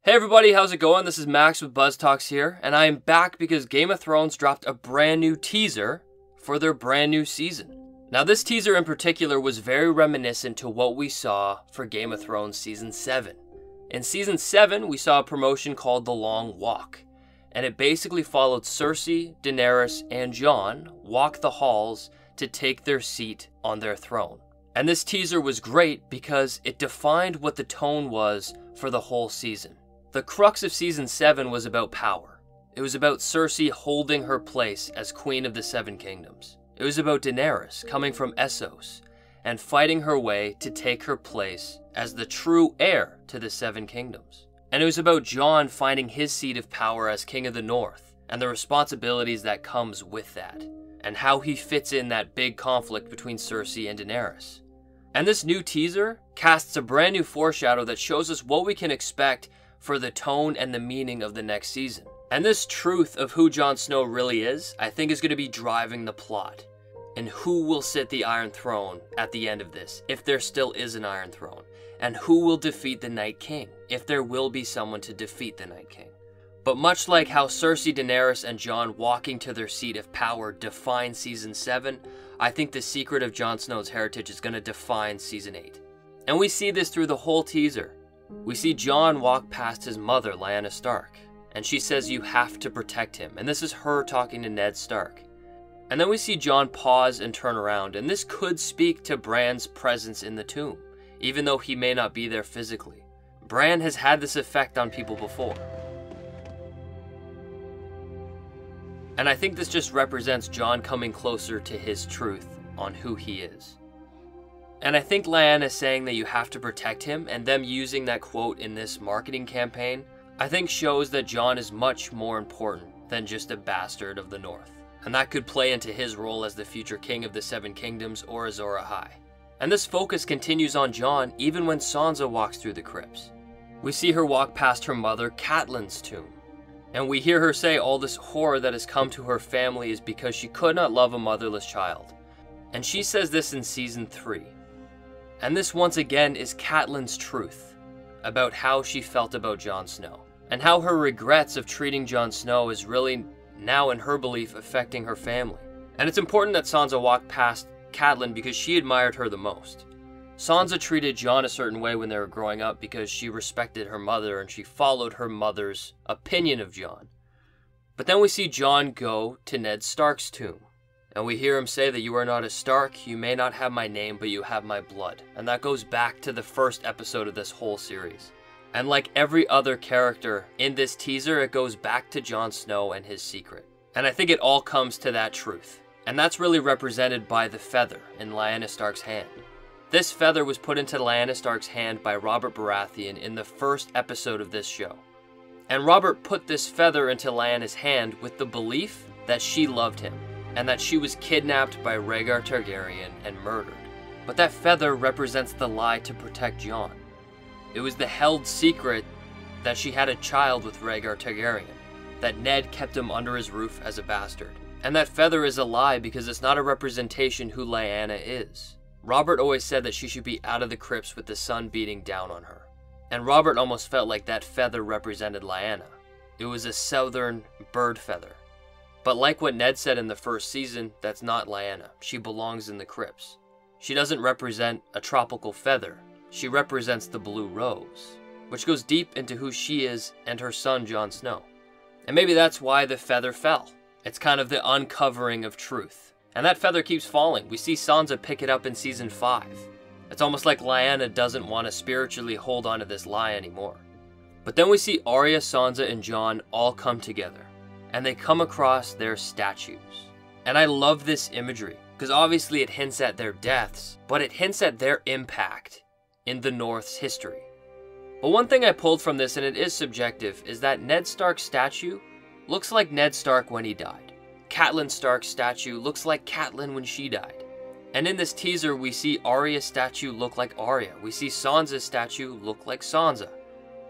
Hey everybody, how's it going? This is Max with BuzzTox here, and I am back because Game of Thrones dropped a brand new teaser for their brand new season. Now this teaser in particular was very reminiscent to what we saw for Game of Thrones Season 7. In Season 7, we saw a promotion called The Long Walk, and it basically followed Cersei, Daenerys, and Jon walk the halls to take their seat on their throne. And this teaser was great because it defined what the tone was for the whole season. The crux of Season 7 was about power. It was about Cersei holding her place as Queen of the Seven Kingdoms. It was about Daenerys coming from Essos and fighting her way to take her place as the true heir to the Seven Kingdoms. And it was about Jon finding his seat of power as King of the North and the responsibilities that comes with that, and how he fits in that big conflict between Cersei and Daenerys. And this new teaser casts a brand new foreshadow that shows us what we can expect for the tone and the meaning of the next season. And this truth of who Jon Snow really is, I think is going to be driving the plot. And who will sit the Iron Throne at the end of this, if there still is an Iron Throne. And who will defeat the Night King, if there will be someone to defeat the Night King. But much like how Cersei, Daenerys, and Jon walking to their seat of power define Season 7, I think the secret of Jon Snow's heritage is going to define Season 8. And we see this through the whole teaser. We see Jon walk past his mother, Lyanna Stark, and she says you have to protect him, and this is her talking to Ned Stark. And then we see Jon pause and turn around, and this could speak to Bran's presence in the tomb, even though he may not be there physically. Bran has had this effect on people before. And I think this just represents Jon coming closer to his truth on who he is. And I think Lyanna saying that you have to protect him, and them using that quote in this marketing campaign, I think shows that Jon is much more important than just a bastard of the North. And that could play into his role as the future king of the Seven Kingdoms or Azor Ahai. And this focus continues on Jon even when Sansa walks through the crypts. We see her walk past her mother Catelyn's tomb. And we hear her say all this horror that has come to her family is because she could not love a motherless child. And she says this in Season 3. And this once again is Catelyn's truth about how she felt about Jon Snow, and how her regrets of treating Jon Snow is really now, in her belief, affecting her family. And it's important that Sansa walked past Catelyn because she admired her the most. Sansa treated Jon a certain way when they were growing up because she respected her mother and she followed her mother's opinion of Jon. But then we see Jon go to Ned Stark's tomb. And we hear him say that you are not a Stark, you may not have my name, but you have my blood. And that goes back to the first episode of this whole series. And like every other character in this teaser, it goes back to Jon Snow and his secret. And I think it all comes to that truth. And that's really represented by the feather in Lyanna Stark's hand. This feather was put into Lyanna Stark's hand by Robert Baratheon in the first episode of this show. And Robert put this feather into Lyanna's hand with the belief that she loved him, and that she was kidnapped by Rhaegar Targaryen and murdered. But that feather represents the lie to protect Jon. It was the held secret that she had a child with Rhaegar Targaryen, that Ned kept him under his roof as a bastard. And that feather is a lie because it's not a representation who Lyanna is. Robert always said that she should be out of the crypts with the sun beating down on her. And Robert almost felt like that feather represented Lyanna. It was a southern bird feather. But like what Ned said in the first season, that's not Lyanna. She belongs in the crypts. She doesn't represent a tropical feather. She represents the blue rose, which goes deep into who she is and her son Jon Snow. And maybe that's why the feather fell. It's kind of the uncovering of truth. And that feather keeps falling. We see Sansa pick it up in Season 5. It's almost like Lyanna doesn't want to spiritually hold on to this lie anymore. But then we see Arya, Sansa, and Jon all come together. And they come across their statues. And I love this imagery, because obviously it hints at their deaths, but it hints at their impact in the North's history. But one thing I pulled from this, and it is subjective, is that Ned Stark's statue looks like Ned Stark when he died. Catelyn Stark's statue looks like Catelyn when she died. And in this teaser, we see Arya's statue look like Arya. We see Sansa's statue look like Sansa.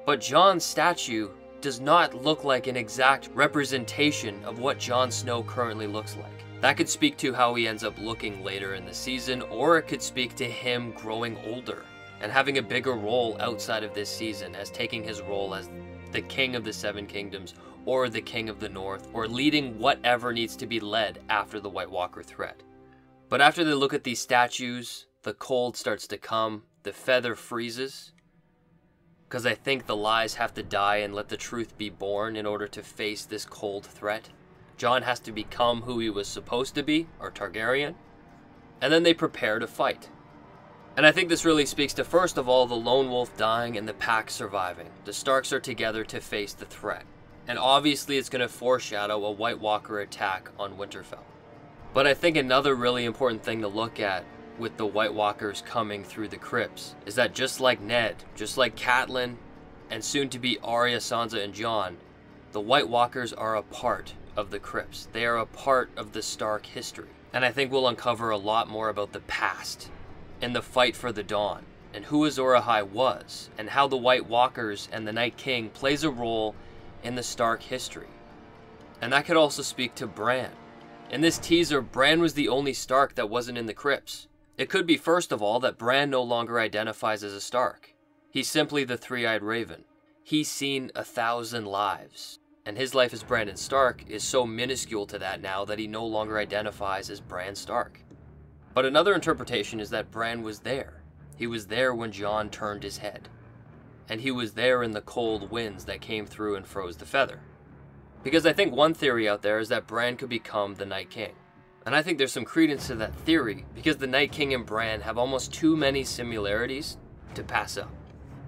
But Jon's statue does not look like an exact representation of what Jon Snow currently looks like. That could speak to how he ends up looking later in the season, or it could speak to him growing older and having a bigger role outside of this season as taking his role as the king of the Seven Kingdoms, or the king of the North, or leading whatever needs to be led after the White Walker threat. But after they look at these statues, the cold starts to come, the feather freezes, because I think the lies have to die and let the truth be born in order to face this cold threat. Jon has to become who he was supposed to be, or Targaryen, and then they prepare to fight. And I think this really speaks to, first of all, the lone wolf dying and the pack surviving. The Starks are together to face the threat. And obviously it's going to foreshadow a White Walker attack on Winterfell. But I think another really important thing to look at with the White Walkers coming through the crypts is that just like Ned, just like Catelyn, and soon to be Arya, Sansa, and Jon, the White Walkers are a part of the crypts. They are a part of the Stark history. And I think we'll uncover a lot more about the past and the fight for the Dawn, and who Azor Ahai was, and how the White Walkers and the Night King plays a role in the Stark history. And that could also speak to Bran. In this teaser, Bran was the only Stark that wasn't in the crypts. It could be, first of all, that Bran no longer identifies as a Stark. He's simply the Three-Eyed Raven. He's seen 1,000 lives, and his life as Brandon Stark is so minuscule to that now that he no longer identifies as Bran Stark. But another interpretation is that Bran was there. He was there when Jon turned his head. And he was there in the cold winds that came through and froze the feather. Because I think one theory out there is that Bran could become the Night King. And I think there's some credence to that theory, because the Night King and Bran have almost too many similarities to pass up.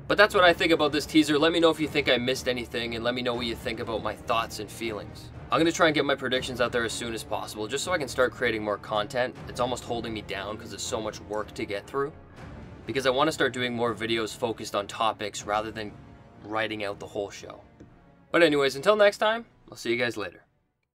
But that's what I think about this teaser. Let me know if you think I missed anything, and let me know what you think about my thoughts and feelings. I'm going to try and get my predictions out there as soon as possible, just so I can start creating more content. It's almost holding me down because it's so much work to get through. Because I want to start doing more videos focused on topics rather than writing out the whole show. But anyways, until next time, I'll see you guys later.